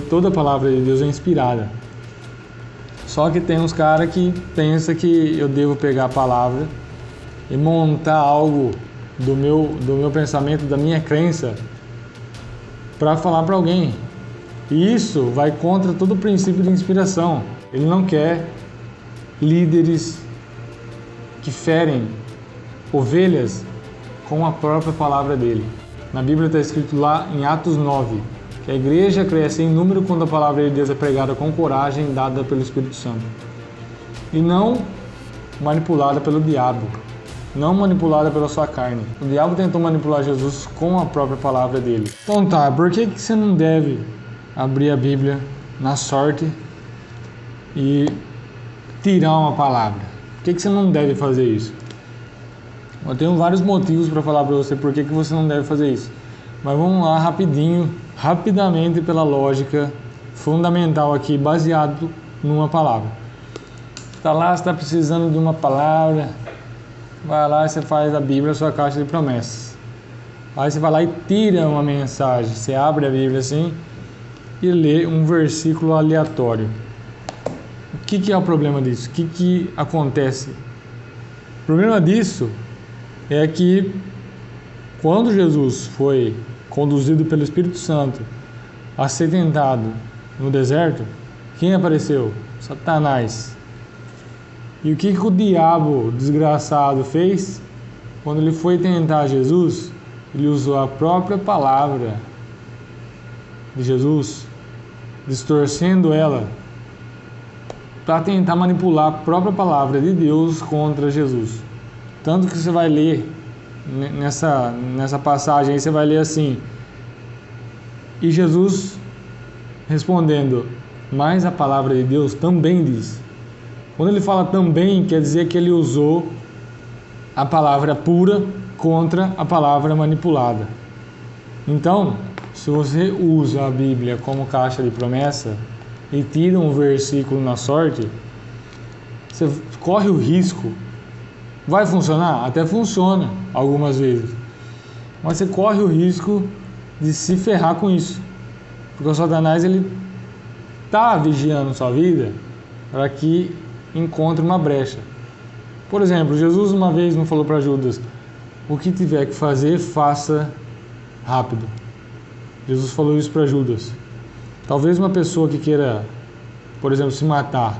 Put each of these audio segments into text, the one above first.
Toda a palavra de Deus é inspirada. Só que tem uns caras que pensam que eu devo pegar a palavra e montar algo do meu pensamento, da minha crença, para falar para alguém. E isso vai contra todo o princípio de inspiração. Ele não quer líderes que ferem ovelhas com a própria palavra dele. Na Bíblia está escrito lá em Atos 9, que a igreja cresce em número quando a palavra de Deus é pregada com coragem, dada pelo Espírito Santo. E não manipulada pelo diabo, não manipulada pela sua carne. O diabo tentou manipular Jesus com a própria palavra dele. Então tá, por que você não deve abrir a Bíblia na sorte e tirar uma palavra? Por que você não deve fazer isso? Eu tenho vários motivos para falar para você por que você não deve fazer isso. Mas vamos lá rapidamente pela lógica fundamental aqui, baseado numa palavra. Está lá, você está precisando de uma palavra, vai lá e você faz da Bíblia a sua caixa de promessas. Aí você vai lá e tira uma mensagem, você abre a Bíblia assim e lê um versículo aleatório. O que é o problema disso? O que acontece? O problema disso é que quando Jesus foi conduzido pelo Espírito Santo a ser tentado no deserto, quem apareceu? Satanás. E o que o diabo desgraçado fez? Quando ele foi tentar Jesus, ele usou a própria palavra de Jesus, distorcendo ela, para tentar manipular a própria palavra de Deus contra Jesus. Tanto que você vai ler nessa passagem aí, você vai ler assim: e Jesus respondendo, mas a palavra de Deus também diz. Quando ele fala também, quer dizer que ele usou a palavra pura contra a palavra manipulada. Então, se você usa a Bíblia como caixa de promessa e tira um versículo na sorte, você corre o risco. Vai funcionar? Até funciona algumas vezes. Mas você corre o risco de se ferrar com isso. Porque o Satanás, ele está vigiando sua vida para que encontre uma brecha. Por exemplo, Jesus uma vez não falou para Judas: o que tiver que fazer, faça rápido. Jesus falou isso para Judas. Talvez uma pessoa que queira, por exemplo, se matar,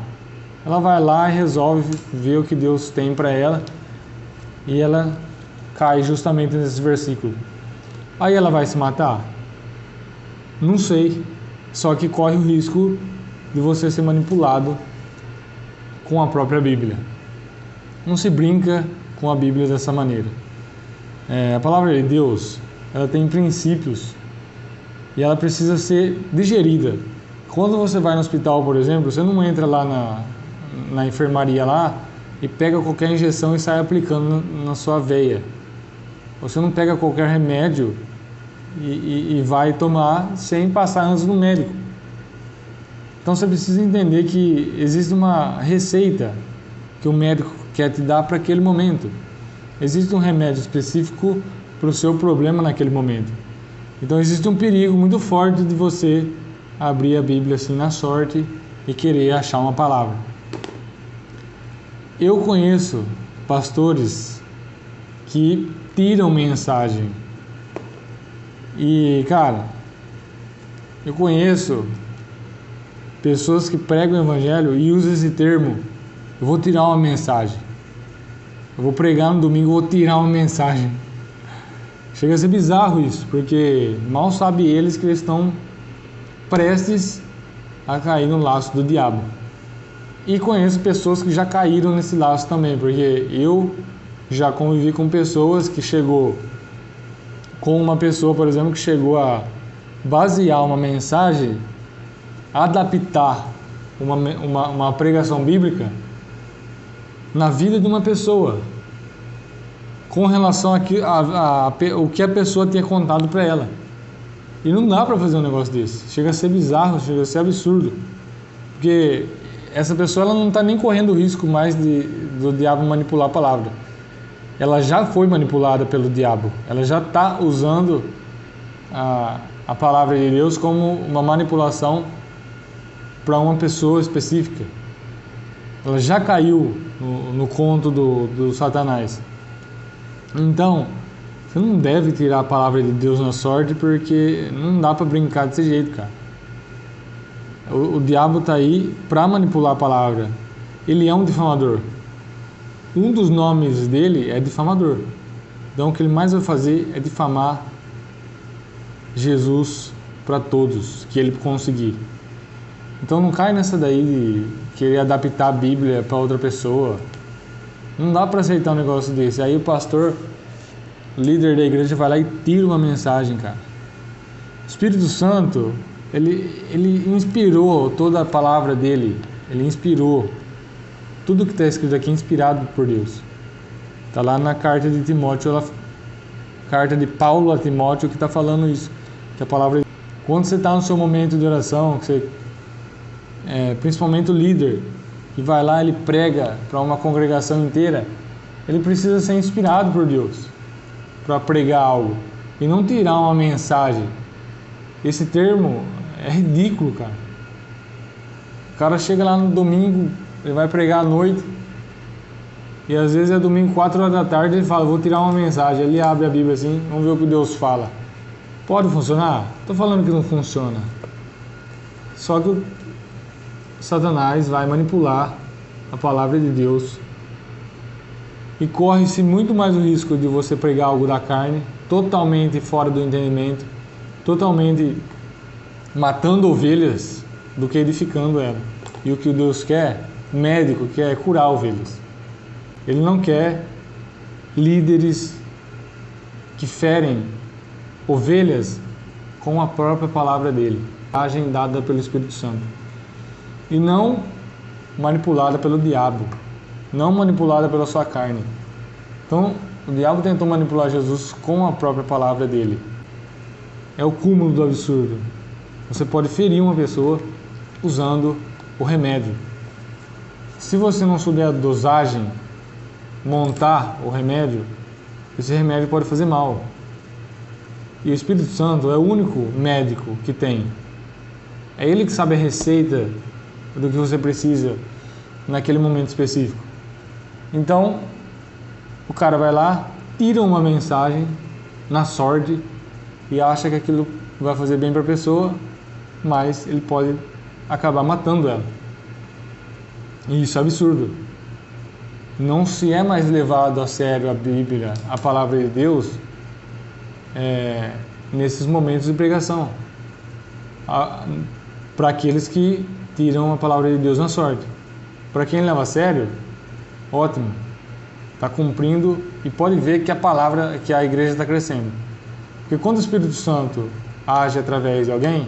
ela vai lá e resolve ver o que Deus tem para ela e ela cai justamente nesse versículo. Aí ela vai se matar? Não sei. Só que corre o risco de você ser manipulado com a própria Bíblia. Não se brinca com a Bíblia dessa maneira. A palavra de Deus, ela tem princípios e ela precisa ser digerida. Quando você vai no hospital, por exemplo, você não entra lá na enfermaria lá e pega qualquer injeção e sai aplicando na sua veia. Você não pega qualquer remédio e vai tomar sem passar antes no médico. Então você precisa entender que existe uma receita que o médico quer te dar para aquele momento. Existe um remédio específico para o seu problema naquele momento. Então existe um perigo muito forte de você abrir a Bíblia assim na sorte e querer achar uma palavra. Eu conheço pastores que tiram mensagem. E, cara, eu conheço pessoas que pregam o evangelho e usam esse termo: eu vou tirar uma mensagem. Eu vou pregar no domingo, vou tirar uma mensagem. Chega a ser bizarro isso, porque mal sabem eles que eles estão prestes a cair no laço do diabo. E conheço pessoas que já caíram nesse laço também, porque eu já convivi com pessoas que chegou, com uma pessoa, por exemplo, que chegou a basear uma mensagem, adaptar uma pregação bíblica na vida de uma pessoa, com relação ao que a pessoa tinha contado para ela. E não dá para fazer um negócio desse. Chega a ser bizarro, chega a ser absurdo. Porque essa pessoa ela não está nem correndo o risco mais do diabo manipular a palavra. Ela já foi manipulada pelo diabo. Ela já está usando a a palavra de Deus como uma manipulação para uma pessoa específica. Ela já caiu no conto do Satanás. Então, você não deve tirar a palavra de Deus na sorte, porque não dá para brincar desse jeito, cara. O diabo está aí para manipular a palavra. Ele é um difamador. Um dos nomes dele é difamador. Então o que ele mais vai fazer é difamar Jesus para todos que ele conseguir. Então não cai nessa daí de querer adaptar a Bíblia para outra pessoa. Não dá para aceitar um negócio desse. Aí o pastor, líder da igreja, vai lá e tira uma mensagem, cara. O Espírito Santo, ele inspirou toda a palavra dele. Ele inspirou. Tudo que está escrito aqui é inspirado por Deus. Está lá na carta de Timóteo, carta de Paulo a Timóteo, que está falando isso. Que a palavra, quando você está no seu momento de oração, que você, principalmente o líder, que vai lá, ele prega para uma congregação inteira, ele precisa ser inspirado por Deus para pregar algo e não tirar uma mensagem. Esse termo é ridículo, cara. O cara chega lá no domingo, ele vai pregar à noite, e às vezes é domingo, 4 horas da tarde, ele fala, vou tirar uma mensagem. Ele abre a Bíblia assim, vamos ver o que Deus fala. Pode funcionar? Estou falando que não funciona. Só que o Satanás vai manipular a palavra de Deus, e corre-se muito mais o risco de você pregar algo da carne, totalmente fora do entendimento, totalmente matando ovelhas, do que edificando ela. E o que Deus quer, o médico quer curar ovelhas. Ele não quer líderes que ferem ovelhas com a própria palavra dele, agem dada pelo Espírito Santo, e não manipulada pelo diabo, não manipulada pela sua carne. Então, o diabo tentou manipular Jesus com a própria palavra dele. É o cúmulo do absurdo. Você pode ferir uma pessoa usando o remédio. Se você não souber a dosagem, montar o remédio, esse remédio pode fazer mal. E o Espírito Santo é o único médico que tem. É ele que sabe a receita do que você precisa naquele momento específico. Então, o cara vai lá, tira uma mensagem na sorte e acha que aquilo vai fazer bem para a pessoa, mas ele pode acabar matando ela. E isso é absurdo. Não se é mais levado a sério a Bíblia, a palavra de Deus, nesses momentos de pregação, para aqueles que tiram a palavra de Deus na sorte. Para quem leva a sério, ótimo, está cumprindo, e pode ver que a igreja está crescendo. Porque quando o Espírito Santo age através de alguém,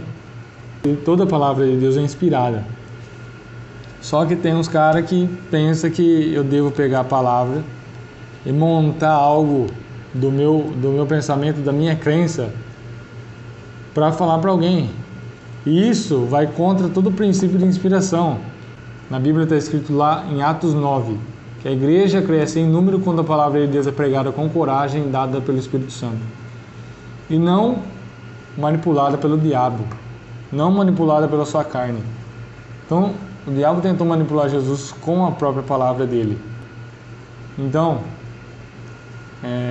toda a palavra de Deus é inspirada. Só que tem uns caras que pensam que eu devo pegar a palavra e montar algo do meu pensamento, da minha crença, para falar para alguém. E isso vai contra todo o princípio de inspiração. Na Bíblia está escrito lá em Atos 9, que a igreja cresce em número quando a palavra de Deus é pregada com coragem, dada pelo Espírito Santo. E não manipulada pelo diabo, não manipulada pela sua carne. Então, o diabo tentou manipular Jesus com a própria palavra dele. Então,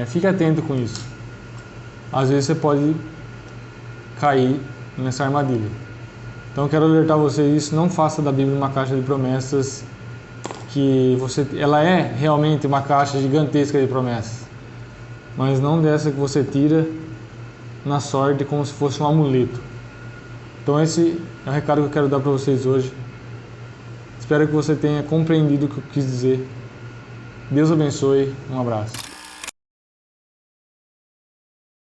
fique atento com isso. Às vezes você pode cair nessa armadilha. Então, quero alertar vocês, não faça da Bíblia uma caixa de promessas, ela é realmente uma caixa gigantesca de promessas, mas não dessa que você tira na sorte como se fosse um amuleto. Então esse é o recado que eu quero dar para vocês hoje. Espero que você tenha compreendido o que eu quis dizer. Deus abençoe, um abraço.